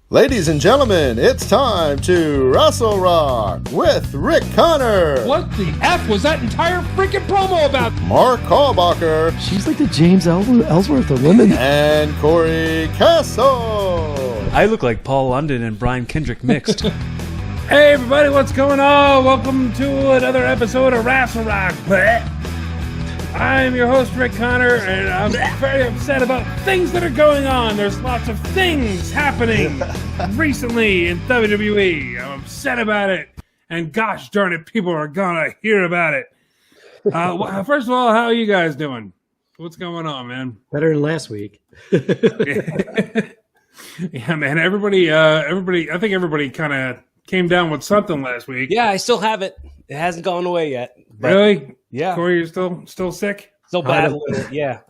Ladies and gentlemen, it's time to Rassle Rock with Rick Connor. What the F was that entire freaking promo about? Mark Callbacher. She's like the James Ellsworth of women. And Corey Castle. I look like Paul London and Brian Kendrick mixed. Hey everybody, what's going on? Welcome to another episode of Rassle Rock. I'm your host, Rick Connor, and I'm very upset about things that are going on. There's lots of things happening recently in WWE. I'm upset about it, and gosh darn it, people are gonna hear about it. First of all, how are you guys doing? What's going on, man? Better than last week. Yeah, man. Everybody. I think everybody kind of came down with something last week. Yeah, I still have it. It hasn't gone away yet. Really? Yeah. Corey, you're still sick? Still battling it. Yeah.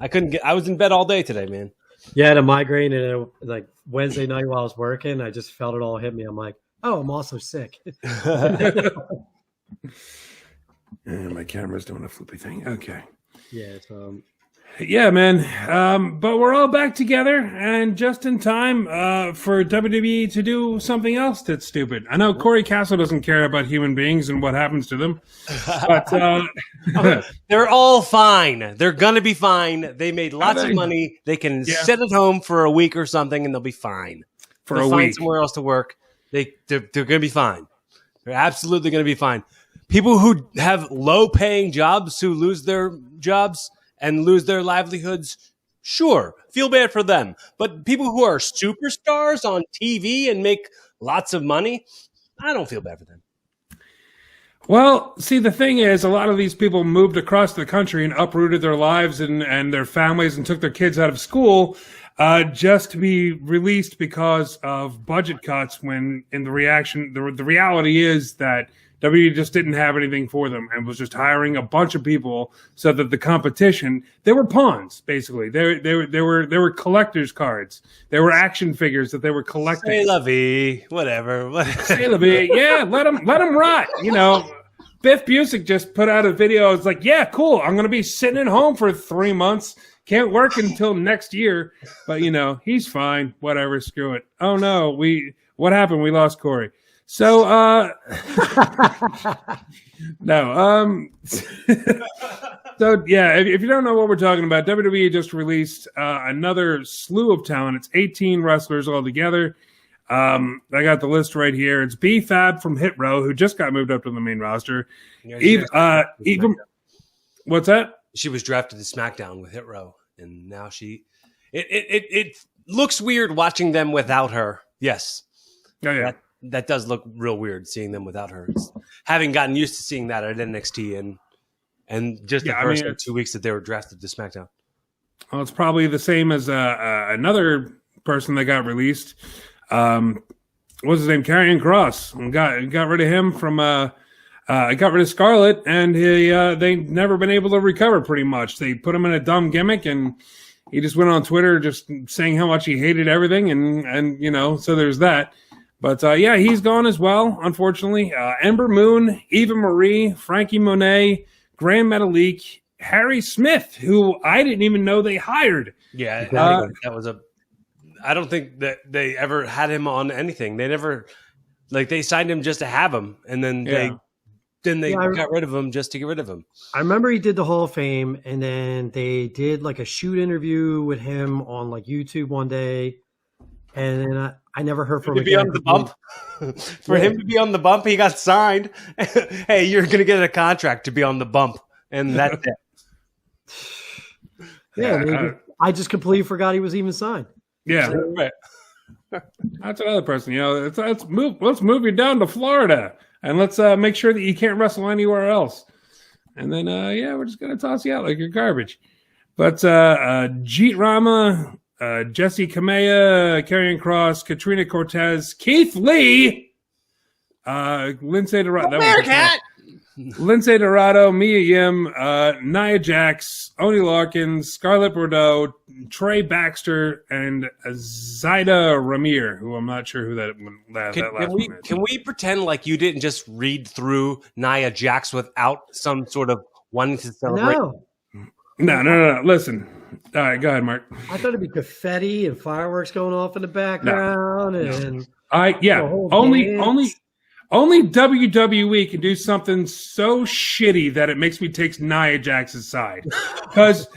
I was in bed all day today, man. Yeah, I had a migraine, and like Wednesday night while I was working, I just felt it all hit me. I'm like, oh, I'm also sick. And my camera's doing a flippy thing. Okay. Yeah, so Yeah, man. But we're all back together and just in time for WWE to do something else that's stupid. I know Corey Castle doesn't care about human beings and what happens to them, but they're all fine. They're gonna be fine. They made lots of money. They can sit at home for a week or something, and they'll be fine. They'll find somewhere else to work. They're gonna be fine. They're absolutely gonna be fine. People who have low-paying jobs who lose their jobs and lose their livelihoods, sure, feel bad for them. But people who are superstars on TV and make lots of money, I don't feel bad for them. Well, see, the thing is, a lot of these people moved across the country and uprooted their lives and their families and took their kids out of school just to be released because of budget cuts. When in the reality is that WWE just didn't have anything for them and was just hiring a bunch of people so that the competition, they were pawns, basically. They were collector's cards. They were action figures that they were collecting. Say la vie, whatever. Say la vie. Yeah, let them rot. You know, Biff Busick just put out a video. It's like, yeah, cool. I'm going to be sitting at home for 3 months. Can't work until next year. But, you know, he's fine. Whatever. Screw it. Oh, no. What happened? We lost Corey. So, no, so yeah, if you don't know what we're talking about, WWE just released another slew of talent. It's 18 wrestlers altogether. I got the list right here. It's B-Fab from Hit Row, who just got moved up to the main roster. Yeah, even what's that? She was drafted to SmackDown with Hit Row, and now it looks weird watching them without her. Yes. Oh yeah. That does look real weird seeing them without her. Having gotten used to seeing that at NXT and just the first 2 weeks that they were drafted to SmackDown. Well, it's probably the same as another person that got released. What's his name? Karrion Kross. Got rid of him from. Got rid of Scarlett, and they never been able to recover. Pretty much, they put him in a dumb gimmick, and he just went on Twitter just saying how much he hated everything, and you know, so there's that. But, yeah, he's gone as well, unfortunately. Ember Moon, Eva Marie, Frankie Monet, Grand Metalik, Harry Smith, who I didn't even know they hired. Yeah, that was I don't think that they ever had him on anything. They never, they signed him just to have him, and then they got rid of him just to get rid of him. I remember he did the Hall of Fame, and then they did like a shoot interview with him on like YouTube one day. And then I never heard from him. To be on the bump? For him to be on the bump, he got signed. Hey, you're going to get a contract to be on the bump. And that's it. Yeah, I just completely forgot he was even signed. Yeah. Right. That's another person. You know, let's move you down to Florida. And let's make sure that you can't wrestle anywhere else. And then, we're just going to toss you out like you're garbage. But Jeet Rama... Jesse Kamea, Karrion Kross, Katrina Cortez, Keith Lee, Lindsay Dorado, Lindsay Dorado, Mia Yim, Nia Jax, Oni Larkins, Scarlett Bordeaux, Trey Baxter, and Zaida Ramir, who I'm not sure who that last one is. Can we pretend like you didn't just read through Nia Jax without some sort of wanting to celebrate? No. Listen. All right, go ahead, Mark. I thought it'd be confetti and fireworks going off in the background, and only WWE can do something so shitty that it makes me take Nia Jax's side. Because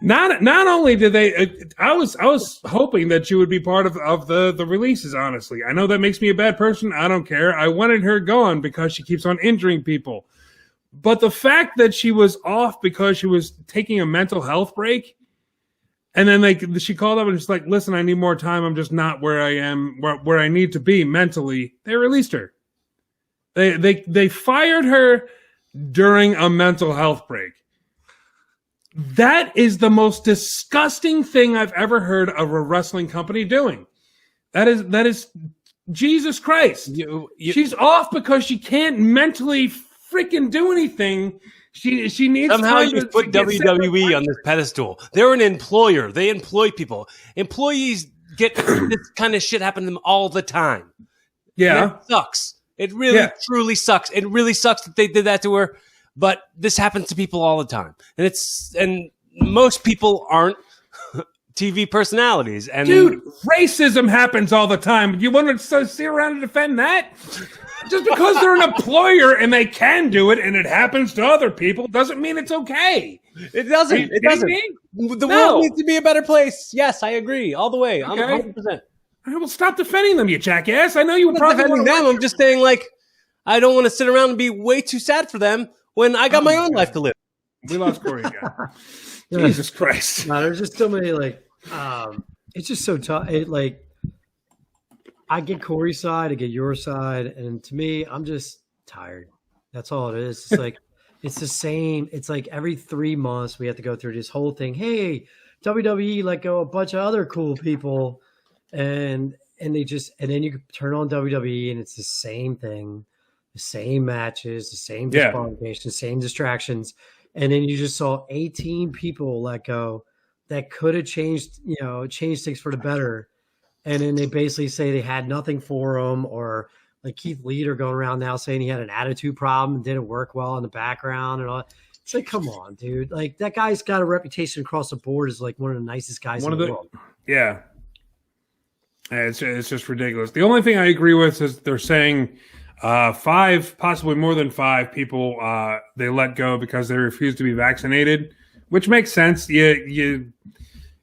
not only did they, I was hoping that she would be part of the releases. Honestly, I know that makes me a bad person. I don't care. I wanted her gone because she keeps on injuring people. But the fact that she was off because she was taking a mental health break, and then she called up and just like, listen, I need more time. I'm just not where I am, where I need to be mentally. They released her. They fired her during a mental health break. That is the most disgusting thing I've ever heard of a wrestling company doing. That is Jesus Christ. She's off because she can't mentally freaking do anything. She needs somehow you put WWE on this pedestal. They're an employer. They employ people. Employees get this kind of shit happen to them all the time. Yeah, it sucks. It really truly sucks. It really sucks that they did that to her. But this happens to people all the time, and most people aren't TV personalities. And dude, racism happens all the time. You want to sit around and defend that? Just because they're an employer and they can do it, and it happens to other people, doesn't mean it's okay. It doesn't. It doesn't. The world needs to be a better place. Yes, I agree all the way. I'm 100%. I will stop defending them, you jackass. I know you were probably defending them. I'm just saying, like, I don't want to sit around and be way too sad for them when I got my own life to live. We lost Cory again. Jesus Christ. No, there's just so many, like, it's just so tough. I get Cory's side, I get your side, and to me, I'm just tired. That's all it is. It's like, it's the same. It's like every 3 months we have to go through this whole thing. Hey, WWE let go a bunch of other cool people. And then you turn on WWE and it's the same thing, the same matches, the same disqualifications, same distractions. And then you just saw 18 people let go that could have changed things for the better. And then they basically say they had nothing for him, or like Keith Lee are going around now saying he had an attitude problem and didn't work well in the background and all. It's like, come on, dude. Like, that guy's got a reputation across the board as like one of the nicest guys in the world. Yeah. It's just ridiculous. The only thing I agree with is they're saying 5, possibly more than 5 people they let go because they refuse to be vaccinated, which makes sense. You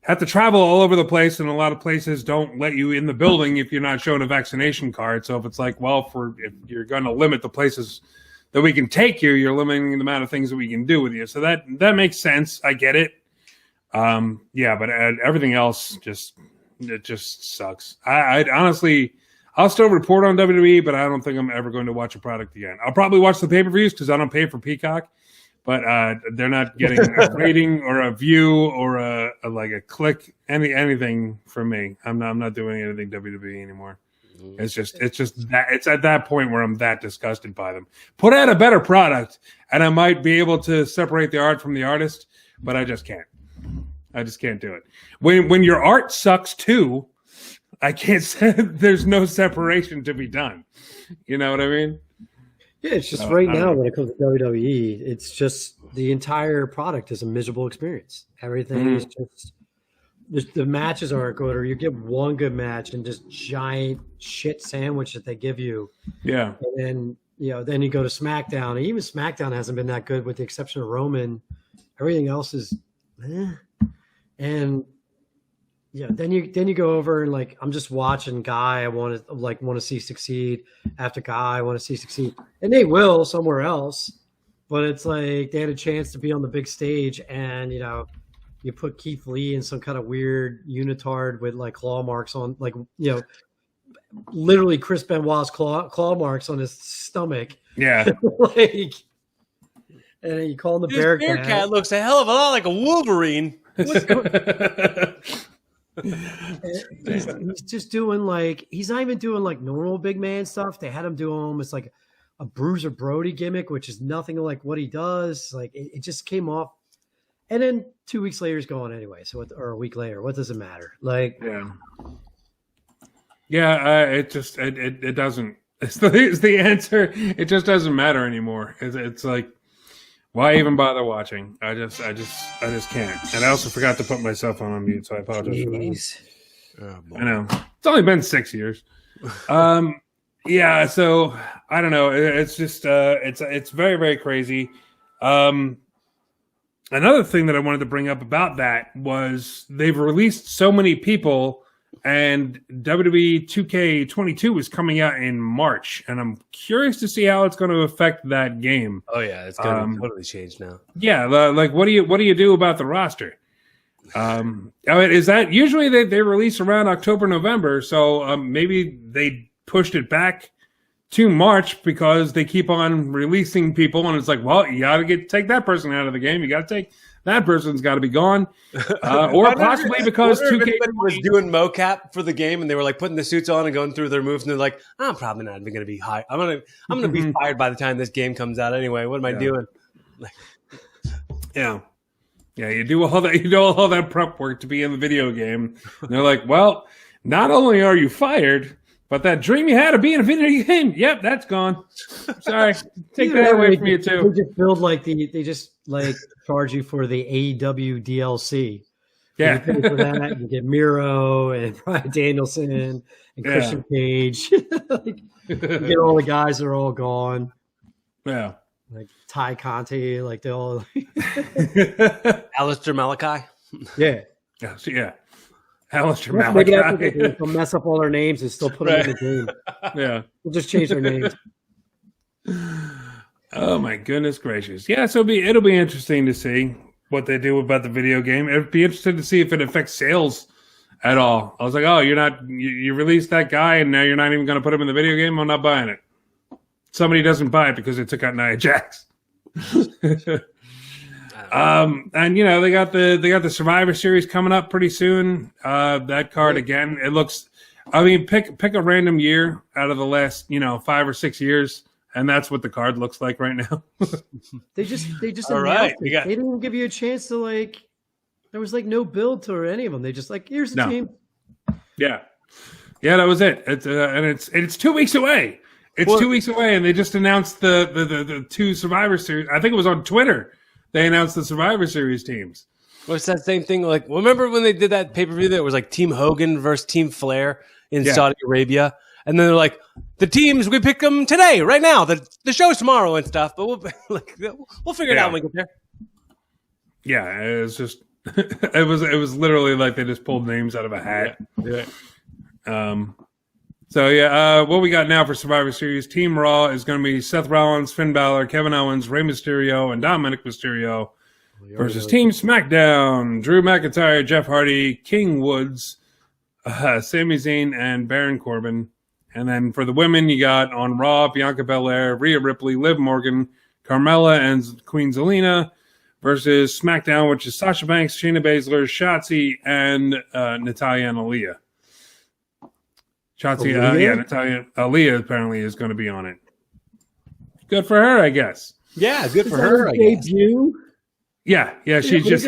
have to travel all over the place, and a lot of places don't let you in the building if you're not showing a vaccination card. So if it's like, well, if you're going to limit the places that we can take you, you're limiting the amount of things that we can do with you. So that makes sense. I get it. But everything else it just sucks. I honestly, I'll still report on WWE, but I don't think I'm ever going to watch a product again. I'll probably watch the pay-per-views because I don't pay for Peacock, but they're not getting a rating or a view or a click, anything from me. I'm not doing anything WWE anymore. It's just that it's at that point where I'm that disgusted by them. Put out a better product, and I might be able to separate the art from the artist, but I just can't. I just can't do it. When your art sucks too, I can't say there's no separation to be done. You know what I mean? Yeah, it's just now when it comes to WWE, it's just the entire product is a miserable experience. Everything is just the matches aren't good, or you get one good match and just giant shit sandwich that they give you. Yeah, and then then you go to SmackDown, and even SmackDown hasn't been that good with the exception of Roman. Everything else is. And then you go over and like, I'm just watching Guy I want to see succeed after Guy I want to see succeed, and they will somewhere else, but it's like they had a chance to be on the big stage, and you put Keith Lee in some kind of weird unitard with like claw marks on, like literally Chris Benoit's claw marks on his stomach. Yeah. Like, and you call him the Bearcat looks a hell of a lot like a Wolverine. He's just doing like, he's not even doing like normal big man stuff. They had him do almost like a Bruiser Brody gimmick, which is nothing like what he does. Like it just came off, and then 2 weeks later he's gone anyway. So or a week later, what does it matter? Like, it just it doesn't. It's the answer. It just doesn't matter anymore. It's like, Why even bother watching? I just can't. And I also forgot to put my cell phone on mute, so I apologize for that. Oh, I know. It's only been 6 years. Yeah, so I don't know. It's just it's very, very crazy. Another thing that I wanted to bring up about that was they've released so many people, and WWE 2K22 is coming out in March, and I'm curious to see how it's going to affect that game. Oh yeah, it's going to totally change now. Yeah, like what do you do about the roster? I mean, is that usually they release around October, November? So maybe they pushed it back to March because they keep on releasing people, and it's like, well, you got to take that person out of the game. You got to take that person's got to be gone, or possibly because 2K was doing mocap for the game, and they were like putting the suits on and going through their moves, and they're like, I'm probably not even going to be hired. I'm gonna be fired by the time this game comes out anyway. What am I doing? Yeah. Yeah, you do all that prep work to be in the video game. And they're like, well, not only are you fired, but that dream you had of being a video game, yep, that's gone. Sorry, take that away from you too. They just build they just charge you for the AEW DLC. Yeah, you pay for that. You get Miro and Bryan Danielson and Christian Cage. You get all the guys that are all gone. Yeah. Like Ty Conti, they all. Aleister Malachi. Yeah. Yeah. Aleister Malachi. They'll mess up all their names and still put them in the game. Yeah. We'll just change their names. Oh my goodness gracious! Yeah, so it'll be interesting to see what they do about the video game. It'd be interesting to see if it affects sales at all. I was like, oh, you released that guy, and now you're not even going to put him in the video game. I'm not buying it. Somebody doesn't buy it because they took out Nia Jax. And they got the Survivor Series coming up pretty soon. That card again, it looks. I mean, pick a random year out of the last 5 or 6 years, and that's what the card looks like right now. They just all right. They didn't even give you a chance to There was no build to any of them. They just here's the team. Yeah, that was it. It's 2 weeks away. It's 2 weeks away, and they just announced the 2 Survivor Series. I think it was on Twitter. They announced the Survivor Series teams. Well, it's that same thing. Remember when they did that pay-per-view that was Team Hogan versus Team Flair in Saudi Arabia? And then they're like, the teams, we pick them today, right now. The show's tomorrow and stuff, but we'll figure it out when we get there. Yeah, it was just it was literally they just pulled names out of a hat. Yeah. So, what we got now for Survivor Series, Team Raw is going to be Seth Rollins, Finn Balor, Kevin Owens, Rey Mysterio, and Dominic Mysterio versus Team SmackDown, Drew McIntyre, Jeff Hardy, King Woods, Sami Zayn, and Baron Corbin. And then for the women, you got on Raw, Bianca Belair, Rhea Ripley, Liv Morgan, Carmella, and Queen Zelina versus SmackDown, which is Sasha Banks, Shayna Baszler, Shotzi, and Natalya and Aaliyah. Natalya Aaliyah apparently is going to be on it. Good for her, I guess. Yeah, good for her. Debut. Yeah, she just.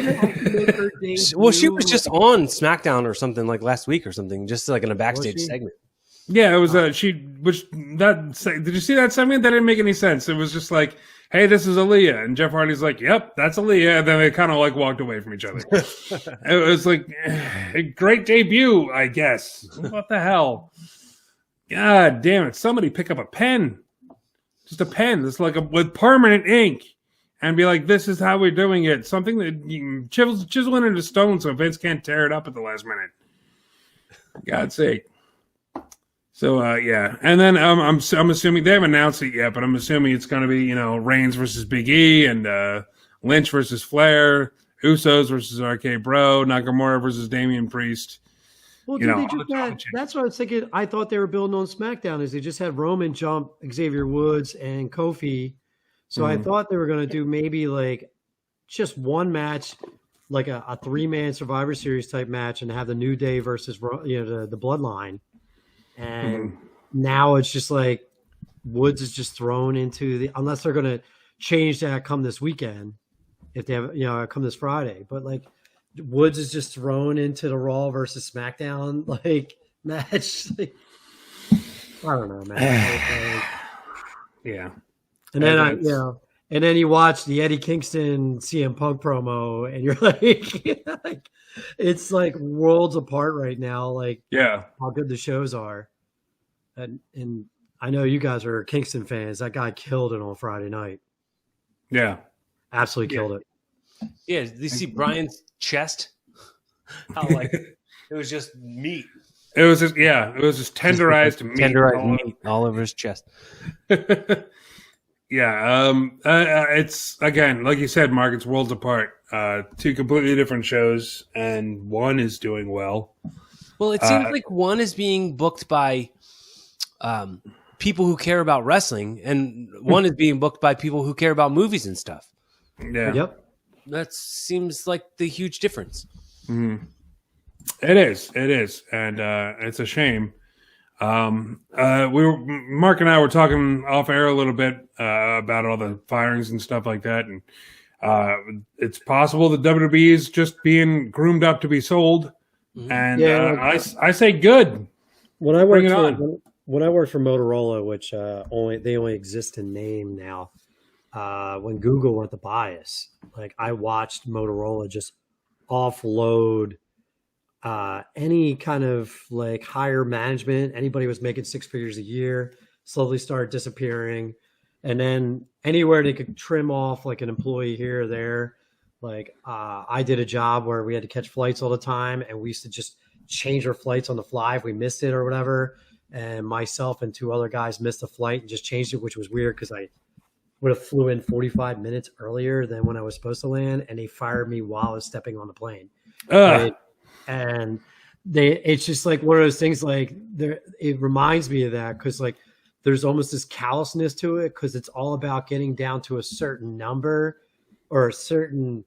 Well, she was just on SmackDown or something last week or something, just in a backstage segment. Yeah, it was did you see that segment? That didn't make any sense. It was just hey, this is Aaliyah, and Jeff Hardy's yep, that's Aaliyah, and then they kind of walked away from each other. It was a great debut, I guess. What the hell? God damn it! Somebody pick up a pen, just a pen. That's with permanent ink, and be this is how we're doing it. Something that you can chisel it into stone so Vince can't tear it up at the last minute. God's sake. So and then I'm assuming they haven't announced it yet, but I'm assuming it's going to be Reigns versus Big E and Lynch versus Flair, Usos versus RK Bro, Nakamura versus Damian Priest. Well, that's what I was thinking. I thought they were building on SmackDown. Is they just had Roman jump Xavier Woods and Kofi, so I thought they were going to do maybe just one match, a 3-man Survivor Series type match, and have the New Day versus the Bloodline. And now it's just Woods is just thrown into unless they're going to change that come this weekend, if they have come this Friday. But Woods is just thrown into the Raw versus SmackDown match. I don't know, man. Yeah. And then And then you watch the Eddie Kingston CM Punk promo, and you're like, it's like worlds apart right now. Like, how good the shows are. And I know you guys are Kingston fans. That guy killed it on Friday night. Yeah, absolutely killed it. Yeah, did you see Brian's chest? How like it was just meat. It was just tenderized meat. Tenderized meat all over his chest. It's again, like you said, Mark, it's worlds apart. Two completely different shows, and one is doing well. Well, it seems like one is being booked by people who care about wrestling, and one is being booked by people who care about movies and stuff. Yeah. Yep. That seems like the huge difference. Mm-hmm. It is, and it's a shame. Mark and I were talking off air a little bit about all the firings and stuff like that, and it's possible that WWE is just being groomed up to be sold. And I say good. When I worked for Motorola, which they only exist in name now, when Google went to buy us, like I watched Motorola just offload any kind of like higher management. Anybody was making 6 figures a year slowly started disappearing, and then anywhere they could trim off like an employee here or there. Like I did a job where we had to catch flights all the time, and we used to just change our flights on the fly if we missed it or whatever. And myself and 2 other guys missed a flight and just changed it, which was weird because I would have flew in 45 minutes earlier than when I was supposed to land, and they fired me while I was stepping on the plane. And it's just like one of those things. Like it reminds me of that because like there's almost this callousness to it because it's all about getting down to a certain number or a certain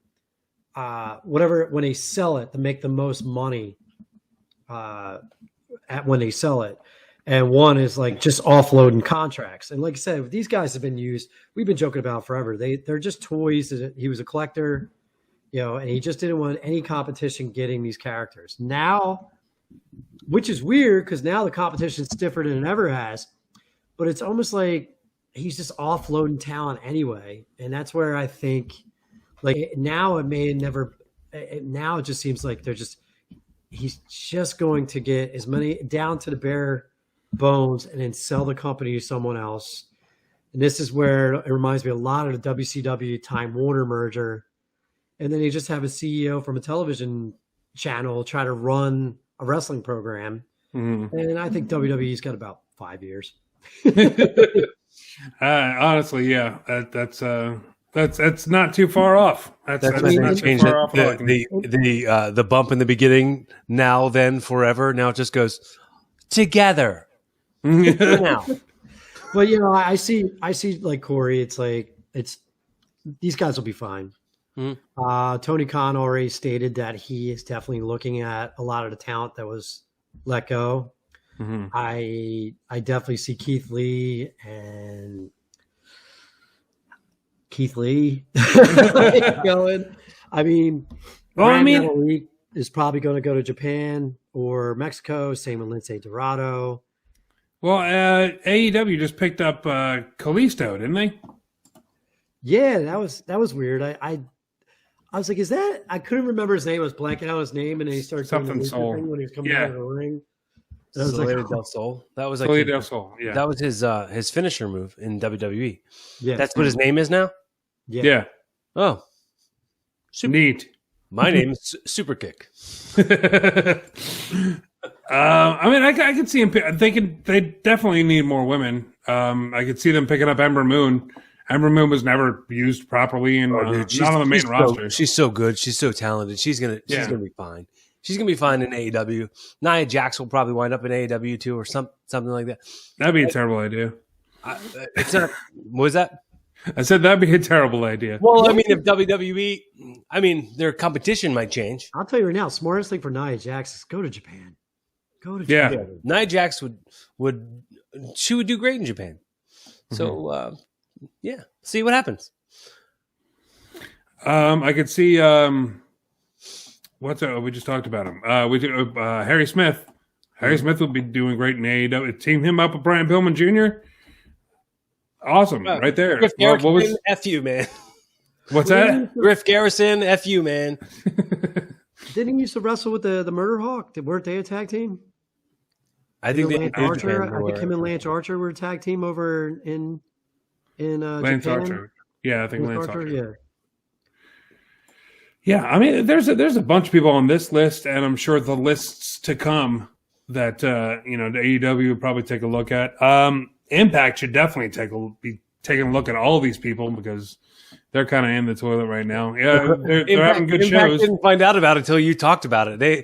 whatever when they sell it to make the most money when they sell it. And one is like just offloading contracts. And like I said, these guys have been used. We've been joking about forever. They're just toys. He was a collector, and he just didn't want any competition getting these characters. Now, which is weird because now the competition is stiffer than it ever has. But it's almost like he's just offloading talent anyway. And that's where I think like now now it just seems like he's just going to get as many down to the bare bones and then sell the company to someone else. And this is where it reminds me a lot of the WCW Time Warner merger. And then you just have a CEO from a television channel try to run a wrestling program. Mm-hmm. And I think WWE's got about 5 years. Honestly, yeah, that's not too far off. That's not too far off. The bump in the beginning, now, then, forever. Now it just goes together. Now. Well, I see like Corey. It's like these guys will be fine. Mm-hmm. Tony Khan already stated that he is definitely looking at a lot of the talent that was let go. Mm-hmm. I definitely see Keith Lee going. I mean, Lee is probably going to go to Japan or Mexico. Same with Lince Dorado. Well, AEW just picked up Kalisto, didn't they? Yeah, that was weird. I was like, is that? I couldn't remember his name. I was blanking out his name, and then he started something Soul when he was coming out of the ring. And I was Soleil del Sol. That was like del Sol. Yeah, that was his finisher move in WWE. Yeah, that's what his name is now. Yeah. Oh, neat. My name is Super Kick. I could see him. They definitely need more women. I could see them picking up Ember Moon. Ember Moon was never used properly and not on the main roster. She's so good. She's so talented. She's gonna be fine. She's gonna be fine in AEW. Nia Jax will probably wind up in AEW too, or something like that. That'd be a terrible idea. It's not. What was that? I said that'd be a terrible idea. Well, I mean, if WWE, their competition might change. I'll tell you right now, smartest thing for Nia Jax is go to Japan. Japan. Yeah, Nia Jax would do great in Japan. So, see what happens. I could see we just talked about him. Harry Smith. Harry Smith would be doing great in AEW. Team him up with Brian Pillman Jr. Awesome, right there. Griff Garrison, F you, man. What's that? Griff Garrison, F you, man. Didn't he used to wrestle with the Murder Hawk? Weren't they a tag team? I think Lance Archer. I think him and Lance Archer were a tag team over in Lance Japan. Archer. Yeah, I think Lance Archer. Yeah. Yeah, I mean, there's a bunch of people on this list, and I'm sure the lists to come that the AEW would probably take a look at. Impact should definitely be taking a look at all these people because they're kind of in the toilet right now. Yeah, they're having good shows. Didn't find out about it until you talked about it. They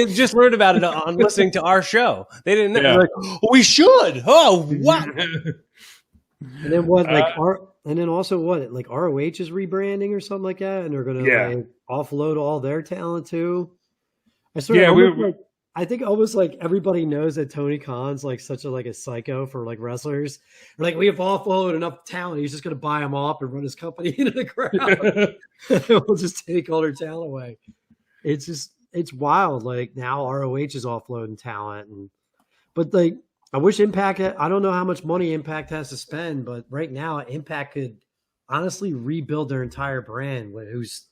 just learned about it on listening to our show. They didn't know. Yeah. Like, we should. Oh, what? And then what? And then also what? Like ROH is rebranding or something like that, and they're going to offload all their talent too. I think almost like everybody knows that Tony Khan's like such a psycho for like wrestlers. Like we have offloaded enough talent, he's just going to buy them off and run his company into the ground. We'll just take all their talent away. It's wild. Like now ROH is offloading talent, but like I wish Impact. I don't know how much money Impact has to spend, but right now Impact could honestly rebuild their entire brand. Who's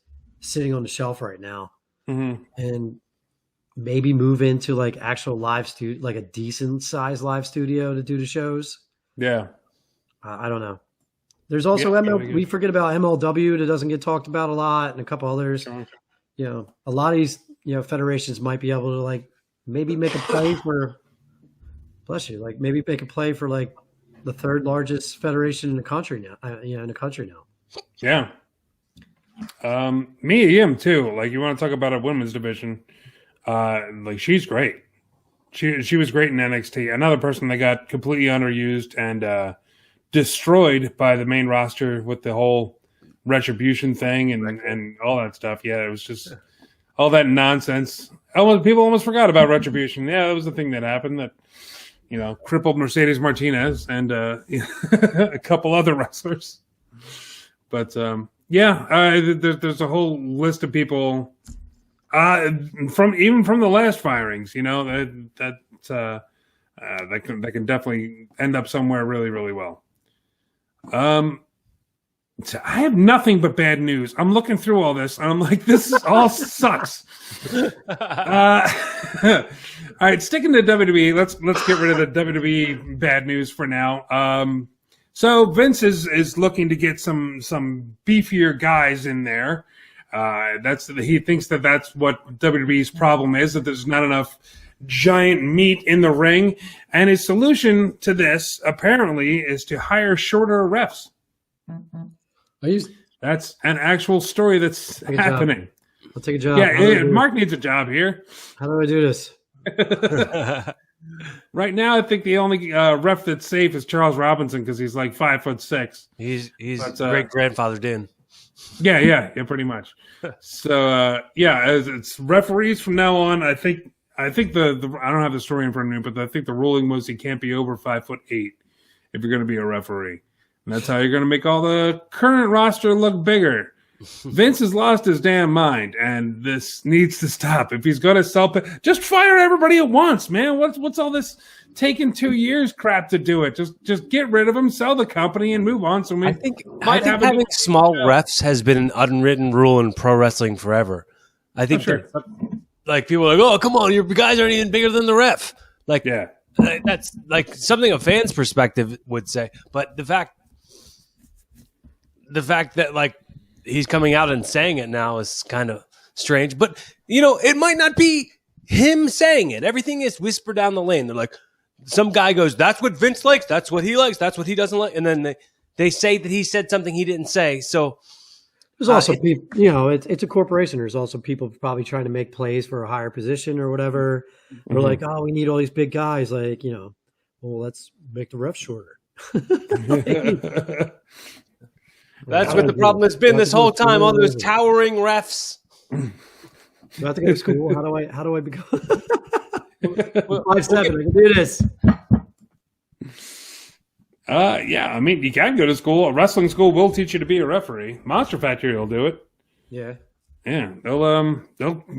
sitting on the shelf right now, and maybe move into like actual live studio, like a decent sized live studio to do the shows. Yeah. I don't know. There's also we forget about MLW that doesn't get talked about a lot, and a couple others. A lot of these, federations might be able to like maybe make a play for, bless you, like maybe make a play for like the third largest federation in the country now. Yeah. Mia Yim too. Like you want to talk about a women's division. Like she's great. She was great in NXT. Another person that got completely underused and destroyed by the main roster with the whole retribution thing and all that stuff. Yeah, it was just all that nonsense. People almost forgot about retribution. Yeah, that was the thing that happened that crippled Mercedes Martinez and a couple other wrestlers. But there's a whole list of people. From the last firings, that can definitely end up somewhere really, really well. So I have nothing but bad news. I'm looking through all this, and I'm like, this all sucks. All right, sticking to WWE. Let's get rid of the WWE bad news for now. So Vince is looking to get some beefier guys in there. He thinks that's what WWE's problem is, that there's not enough giant meat in the ring. And his solution to this, apparently, is to hire shorter refs. That's an actual story that's happening. I'll take a job. Yeah, Mark needs a job here. How do I do this? Right now, I think the only ref that's safe is Charles Robinson because he's like 5'6". He's great grandfathered in. Yeah, pretty much. So as it's referees from now on. I think the I don't have the story in front of me, but I think the ruling was he can't be over 5'8" if you're going to be a referee, and that's how you're going to make all the current roster look bigger. Vince has lost his damn mind, and this needs to stop. If he's going to sell, just fire everybody at once, man. What's all this taking 2 years crap to do it? Just get rid of them, sell the company, and move on. So I think having small refs has been an unwritten rule in pro wrestling forever. I think like people are like, oh, come on, your guys aren't even bigger than the ref. Like, that's like something a fan's perspective would say. But the fact that like he's coming out and saying it now is kind of strange. But it might not be him saying it. Everything is whispered down the lane. They're like, some guy goes, that's what Vince likes. That's what he likes. That's what he doesn't like. And then they say that he said something he didn't say. So there's also people, it's a corporation. There's also people probably trying to make plays for a higher position or whatever. They're like, oh, we need all these big guys. Like, well, let's make the refs shorter. That's what the problem has been this whole time. All those towering refs. Do I have to go to school? How do I become 5'7"? I can do this. I mean, you can go to school. A wrestling school will teach you to be a referee. Monster Factory will do it. Yeah. Yeah, they'll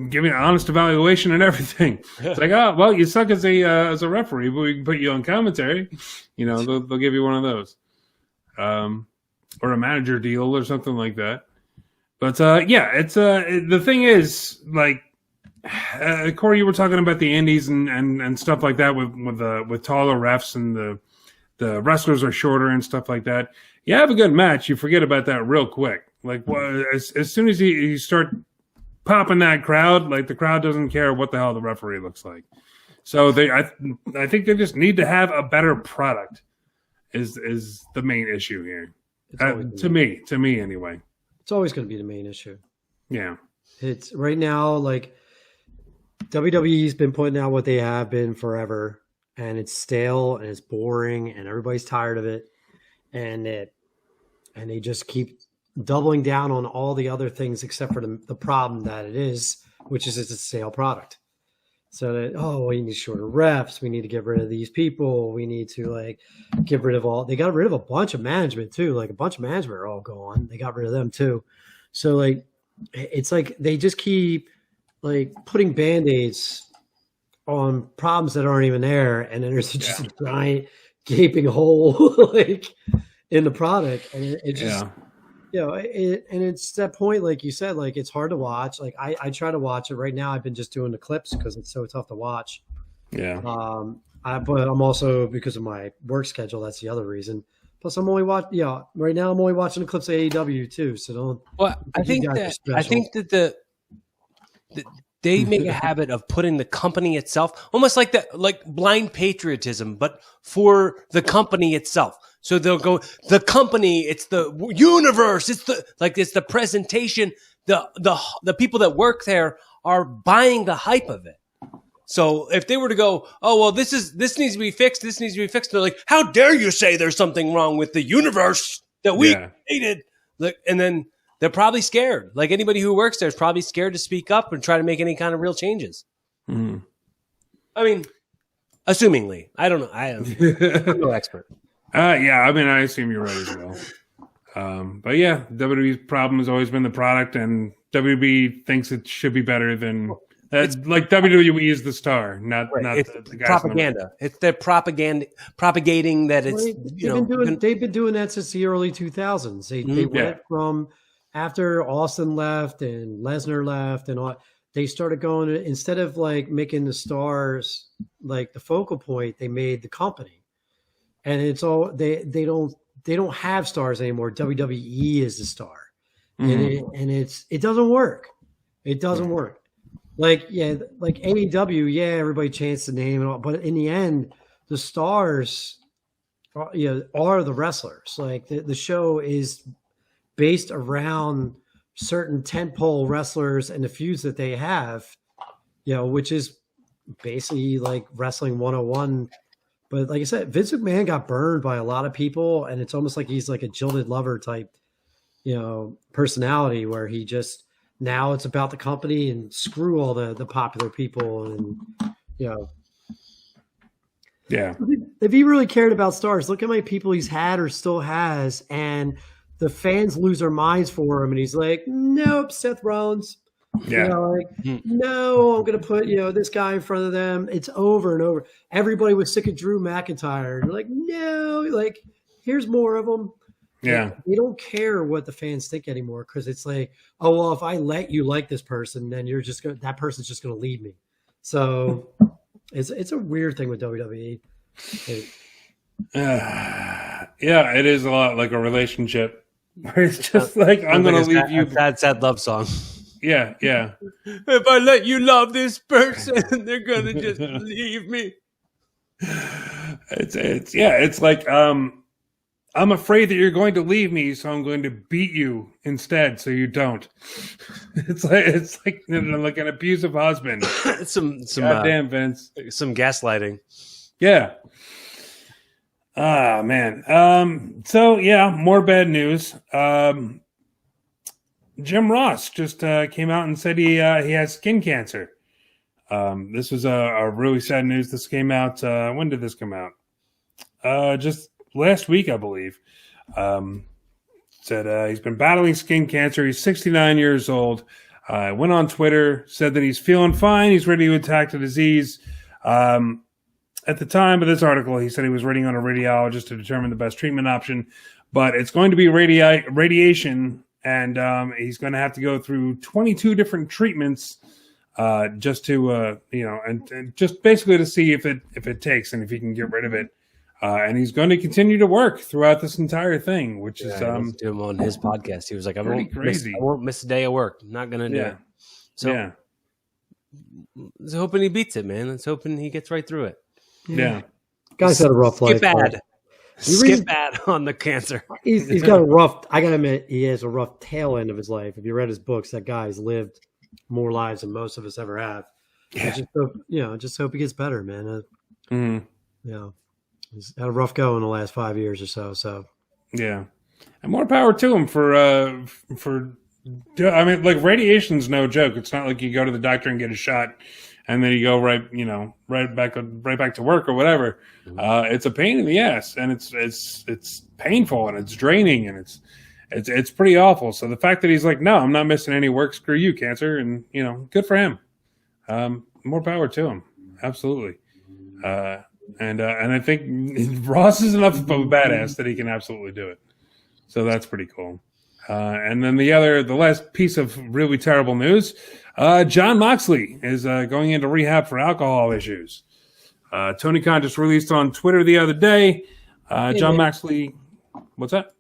give you an honest evaluation and everything. It's like, oh, well, you suck as a referee, but we can put you on commentary. They'll give you one of those. or a manager deal or something like that. But it's the thing is, like, Corey, you were talking about the indies and stuff like that with taller refs, and the wrestlers are shorter and stuff like that. You have a good match, you forget about that real quick. Like, as soon as you start popping that crowd, like, the crowd doesn't care what the hell the referee looks like. So I think they just need to have a better product. Is the main issue here, to me anyway. It's always going to be the main issue. Yeah, it's right now, like, WWE's been putting out what they have been forever, and it's stale and it's boring and everybody's tired of it, and they just keep doubling down on all the other things except for the problem that it is, which is it's a stale product. So that, we need shorter refs, we need to get rid of these people, we need to, like, get rid of they got rid of a bunch of management too, like a bunch of management are all gone. They got rid of them too. So, like, it's like they just keep, like, putting Band-Aids on problems that aren't even there, and then there's just a giant gaping hole like in the product, and it just and it's that point, like you said, like, it's hard to watch. Like, I try to watch it right now. I've been just doing the clips because it's so tough to watch. Yeah. But I'm also, because of my work schedule, that's the other reason. Plus, I'm only watching. Right now I'm only watching the clips of AEW too. So don't. Well, I think that they make a habit of putting the company itself almost like blind patriotism, but for the company itself. So they'll go, the company, it's the universe, it's the presentation. The people that work there are buying the hype of it. So if they were to go, this needs to be fixed, they're like, how dare you say there's something wrong with the universe that we created? And then they're probably scared. Like, anybody who works there is probably scared to speak up and try to make any kind of real changes. Mm. I mean, assumingly. I don't know. I'm no expert. I mean, I assume you're right as well. But yeah, WWE's problem has always been the product, and WWE thinks it should be better than that. Like, WWE is the star, not the guys. Propaganda. It's their propagating that it's. They've been doing that since the early 2000s. They went from after Austin left and Lesnar left and all. They started going, instead of, like, making the stars, like, the focal point, they made the company. And it's all they don't have stars anymore. WWE is the star, and it doesn't work. It doesn't work. Like AEW, everybody chants the name and all, but in the end, the stars, are the wrestlers. Like, the show is based around certain tentpole wrestlers and the feuds that they have, which is basically like Wrestling 101. But like I said, Vince McMahon got burned by a lot of people, and it's almost like he's like a jilted lover type, personality, where he just, now it's about the company and screw all the popular people. And, if he really cared about stars, look how many people he's had or still has, and the fans lose their minds for him. And he's like, nope, Seth Rollins. Yeah. No, I'm going to put, this guy in front of them. It's over and over. Everybody was sick of Drew McIntyre. They're like, no, like, here's more of them. Yeah. They don't care what the fans think anymore, because it's like, if I let you like this person, then that person's just going to leave me. So it's a weird thing with WWE. It is a lot like a relationship where it's just like, I'm going to leave you. Sad love song. Yeah. If I let you love this person, they're gonna just leave me. It's like, I'm afraid that you're going to leave me, so I'm going to beat you instead, so you don't. It's like like an abusive husband. some goddamn Vince. Some gaslighting. Yeah. Ah, man. So more bad news. Jim Ross just came out and said he has skin cancer. This was a really sad news. This came out. When did this come out? Just last week, I believe. Said he's been battling skin cancer. He's 69 years old. Went on Twitter, said that he's feeling fine. He's ready to attack the disease. at the time of this article, he said he was waiting on a radiologist to determine the best treatment option, but it's going to be radiation, and he's going to have to go through 22 different treatments just to and just basically to see if it takes and if he can get rid of it. And he's going to continue to work throughout this entire thing, which is to him on his podcast. He was like, I crazy. won't miss a day of work. I'm not going to do it. So let's hoping he beats it, man. Let's hoping he gets right through it. Yeah. Guy's had a rough life. Skip bad on the cancer. He's got a rough, I got to admit, he has a rough tail end of his life. If you read his books, that guy's lived more lives than most of us ever have. Yeah. Just hope he gets better, man. He's had a rough go in the last 5 years or so. So, yeah, and more power to him for. I mean, like, radiation's no joke. It's not like you go to the doctor and get a shot, and then you go right back to work or whatever. It's a pain in the ass, and it's painful, and it's draining, and it's pretty awful. So the fact that he's like, no, I'm not missing any work. Screw you, cancer, and good for him. More power to him, absolutely. And I think Ross is enough of a badass that he can absolutely do it. So that's pretty cool. And then the last piece of really terrible news, Jon Moxley is going into rehab for alcohol issues. Tony Khan just released on Twitter the other day. Jon Moxley, what's that?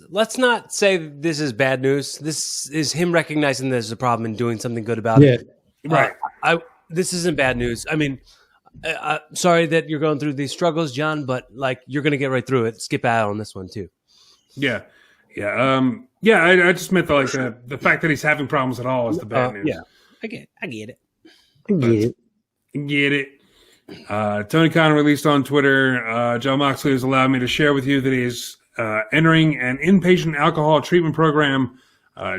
Let's not say this is bad news. This is him recognizing there's a problem and doing something good about it. Right. This isn't bad news. I mean, sorry that you're going through these struggles, John, but like you're going to get right through it. Skip out on this one too. Yeah. I just meant the fact that he's having problems at all is the bad news. Yeah, I get it. Tony Khan released on Twitter, Jon Moxley has allowed me to share with you that he's entering an inpatient alcohol treatment program.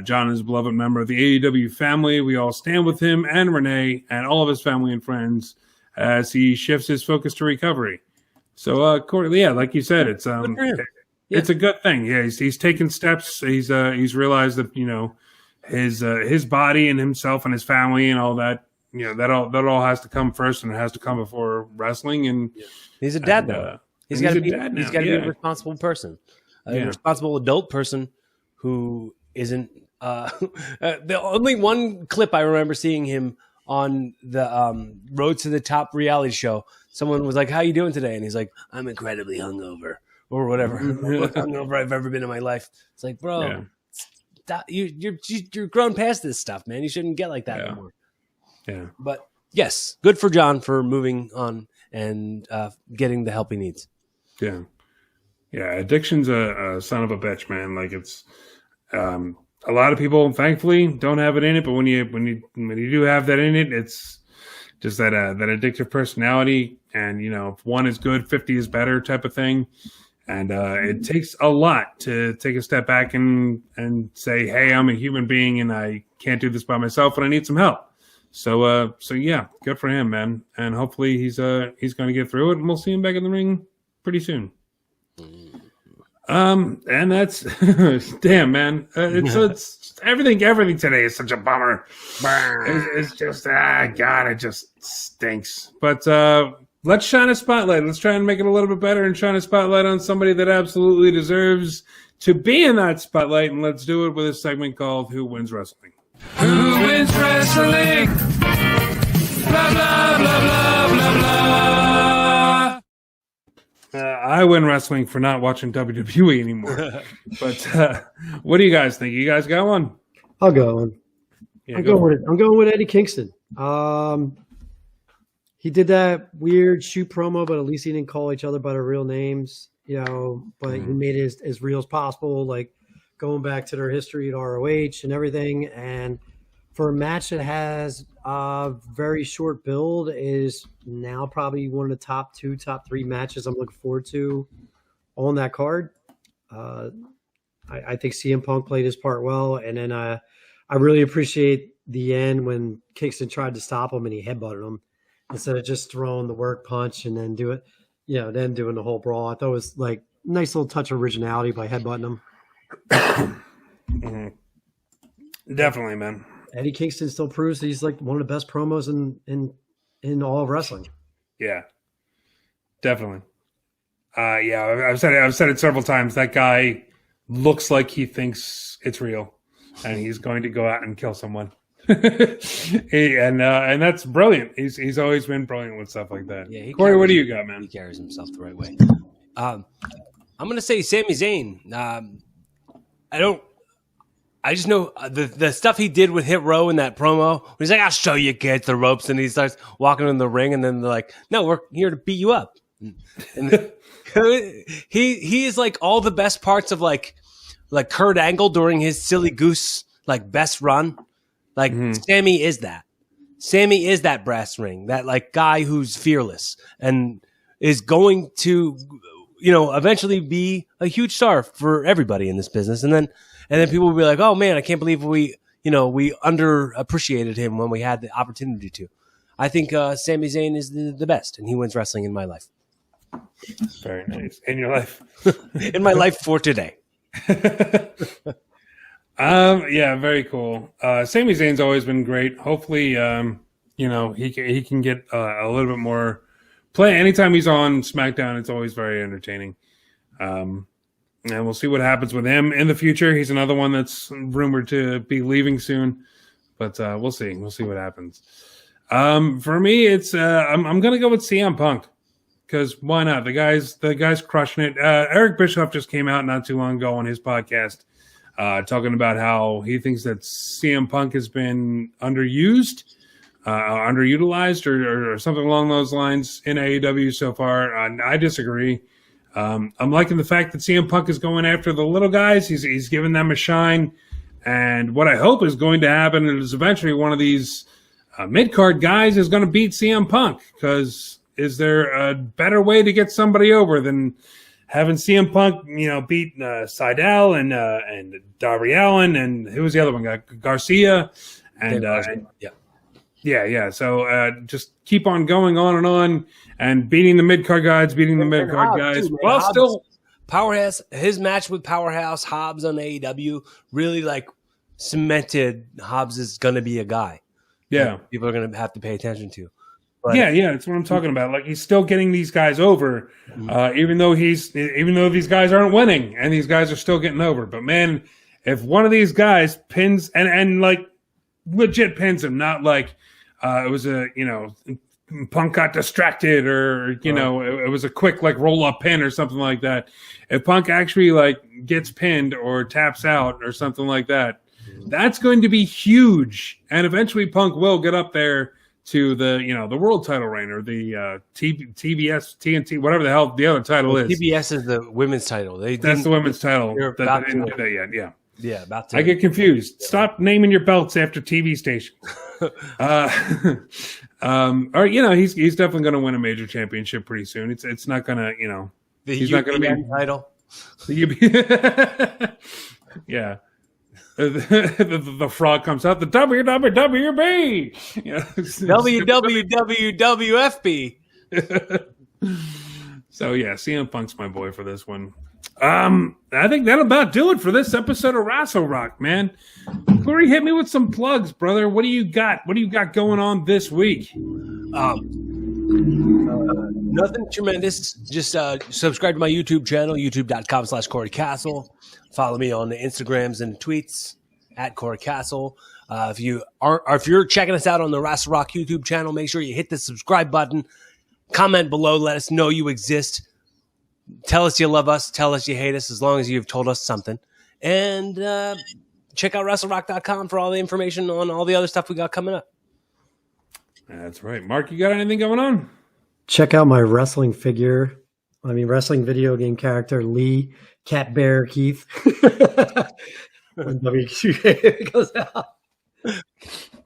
Jon is a beloved member of the AEW family. We all stand with him and Renee and all of his family and friends as he shifts his focus to recovery. So, Corey, like you said, it's it's a good thing. Yeah, he's taken steps. He's realized that his body and himself and his family and all that that all has to come first, and it has to come before wrestling. And he's a dad now. He's got to be a responsible person, a responsible adult person who isn't. The only one clip I remember seeing him on the Road to the Top reality show, someone was like, "How you doing today?" And he's like, "I'm incredibly hungover," or whatever. Most hungover I've ever been in my life. It's like, bro, you're grown past this stuff, man. You shouldn't get like that anymore. Yeah. But yes, good for Jon for moving on and getting the help he needs. Yeah. Yeah. Addiction's a son of a bitch, man. Like, it's a lot of people, thankfully, don't have it in it, but when you do have that in it, it's just that addictive personality, and if one is good, 50 is better type of thing. And it takes a lot to take a step back and say, hey, I'm a human being and I can't do this by myself and I need some help. So yeah, good for him, man. And hopefully he's going to get through it, and we'll see him back in the ring pretty soon. And that's damn, man. It's everything today is such a bummer. It's just God, it just stinks. But let's shine a spotlight. Let's try and make it a little bit better and shine a spotlight on somebody that absolutely deserves to be in that spotlight. And let's do it with a segment called Who Wins Wrestling. Who wins wrestling? Blah, blah, blah, blah, blah, blah. I win wrestling for not watching WWE anymore. But what do you guys think? You guys got one? I'll go one. Yeah, I'm going with Eddie Kingston. He did that weird shoot promo, but at least he didn't call each other by their real names, but he made it as real as possible, like going back to their history at ROH and everything. And for a match that has a very short build, is now probably one of the top 3 matches I'm looking forward to on that card. I think CM Punk played his part well. And then I really appreciate the end when Kingston tried to stop him and he headbutted him instead of just throwing the work punch and then then doing the whole brawl. I thought it was like a nice little touch of originality by headbutting him. Definitely, man. Eddie Kingston still proves he's like one of the best promos in all of wrestling. Yeah, definitely. Yeah, I've said it several times. That guy looks like he thinks it's real, and he's going to go out and kill someone. and that's brilliant. He's always been brilliant with stuff like that. Yeah, Corey, what do you got, man? He carries himself the right way. I'm going to say Sami Zayn. I just know the stuff he did with Hit Row in that promo. He's like, "I'll show you kids the ropes," and he starts walking in the ring, and then they're like, "No, we're here to beat you up." And he is like all the best parts of like Kurt Angle during his silly goose like best run. Like Sammy is that. Sammy is that brass ring, that like guy who's fearless and is going to, eventually be a huge star for everybody in this business. And then people will be like, "Oh man, I can't believe we underappreciated him when we had the opportunity to." I think Sami Zayn is the best, and he wins wrestling in my life. Very nice. In your life? In my life for today. Yeah, very cool. Sami Zayn's always been great. Hopefully, he can get a little bit more play. Anytime he's on SmackDown, it's always very entertaining. And we'll see what happens with him in the future. He's another one that's rumored to be leaving soon, but we'll see. We'll see what happens. For me, it's I'm gonna go with CM Punk. Because why not? The guy's crushing it. Eric Bischoff just came out not too long ago on his podcast talking about how he thinks that CM Punk has been underutilized or something along those lines in AEW so far. I disagree. I'm liking the fact that CM Punk is going after the little guys. He's giving them a shine. And what I hope is going to happen is eventually one of these mid-card guys is going to beat CM Punk, because is there a better way to get somebody over than having CM Punk, beat Seidel and Darby Allin, and who was the other one? Garcia, and yeah. So just keep on going on and beating the mid card guys, guys. Well, Hobbs, still Powerhouse. His match with Powerhouse Hobbs on AEW really cemented Hobbs is going to be a guy. Yeah, people are going to have to pay attention to. But, yeah, that's what I'm talking about. Like, he's still getting these guys over, even though these guys aren't winning, and these guys are still getting over. But man, if one of these guys pins and like legit pins him, not like it was Punk got distracted or it was a quick like roll up pin or something like that. If Punk actually like gets pinned or taps out or something like that, that's going to be huge. And eventually, Punk will get up there to the world title reign or the TBS, TNT, whatever the hell the other title is. TBS is the women's title. That's the women's title. They didn't do that yet. Yeah. Yeah, about to. I get confused. Stop naming your belts after TV stations. Or he's definitely going to win a major championship pretty soon. It's not going to he's not going to be title. Yeah. The frog comes out. The WWWB. WWWFB. So yeah, CM Punk's my boy for this one. I think that'll about do it for this episode of Rassle Rock, man. Corey, hit me with some plugs, brother. What do you got? What do you got going on this week? Nothing tremendous. Just subscribe to my YouTube channel, youtube.com/Corey Castle. Follow me on the Instagrams and tweets at Corey Castle. If you're checking us out on the Rassle Rock YouTube channel, make sure you hit the subscribe button. Comment below. Let us know you exist. Tell us you love us. Tell us you hate us, as long as you've told us something. And check out WrestleRock.com for all the information on all the other stuff we got coming up. That's right. Mark, you got anything going on? Check out my wrestling video game character, Lee Cat Bear Keith. When WQA goes out.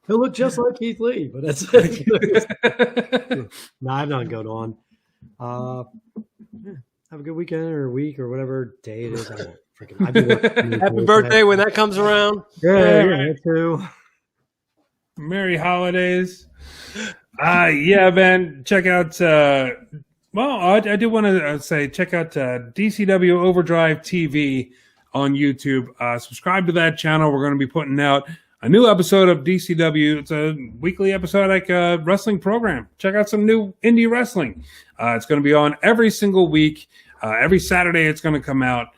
He'll look just like Keith Lee, but that's no, I'm not going on. Have a good weekend or week or whatever day it is. Happy birthday when that comes around. Yeah, too. Merry holidays. Yeah, man. Check out. I do want to say check out DCW Overdrive TV on YouTube. Subscribe to that channel. We're going to be putting out a new episode of DCW. It's a weekly episodic wrestling program. Check out some new indie wrestling. It's going to be on every single week. Every Saturday it's going to come out.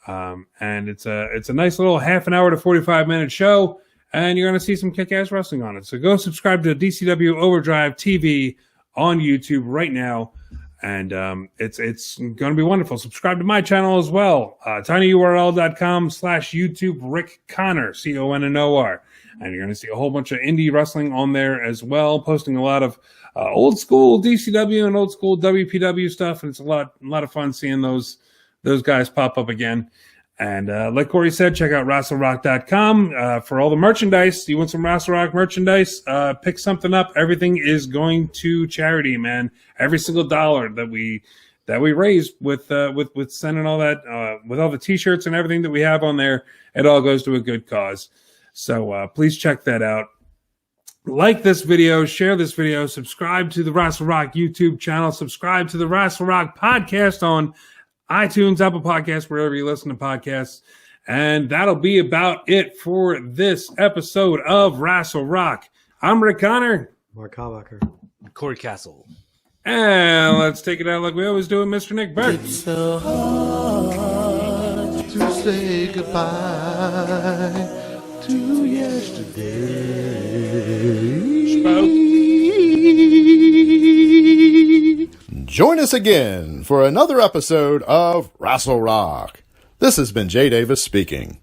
And it's a nice little half an hour to 45-minute show. And you're going to see some kick-ass wrestling on it. So go subscribe to DCW Overdrive TV on YouTube right now. And it's going to be wonderful. Subscribe to my channel as well. tinyurl.com/YouTube Rick Connor, CONNOR. And you're going to see a whole bunch of indie wrestling on there as well, posting a lot of old school DCW and old school WPW stuff. And it's a lot of fun seeing those guys pop up again. And like Corey said, check out RassleRock.com for all the merchandise. You want some Rassle Rock merchandise? Pick something up. Everything is going to charity, man. Every single dollar that we raise with sending all that, with all the T-shirts and everything that we have on there, it all goes to a good cause. So please check that out. Like this video, share this video, subscribe to the Rassle Rock YouTube channel, subscribe to the Rassle Rock podcast on iTunes, Apple Podcasts, wherever you listen to podcasts. And that'll be about it for this episode of Rassle Rock. I'm Rick Connor. Mark Habacher. Corey Castle. And let's take it out like we always do with Mr. Nick Burke. It's so hard to say goodbye to yesterday. Join us again for another episode of Rassle Rock. This has been Jay Davis speaking.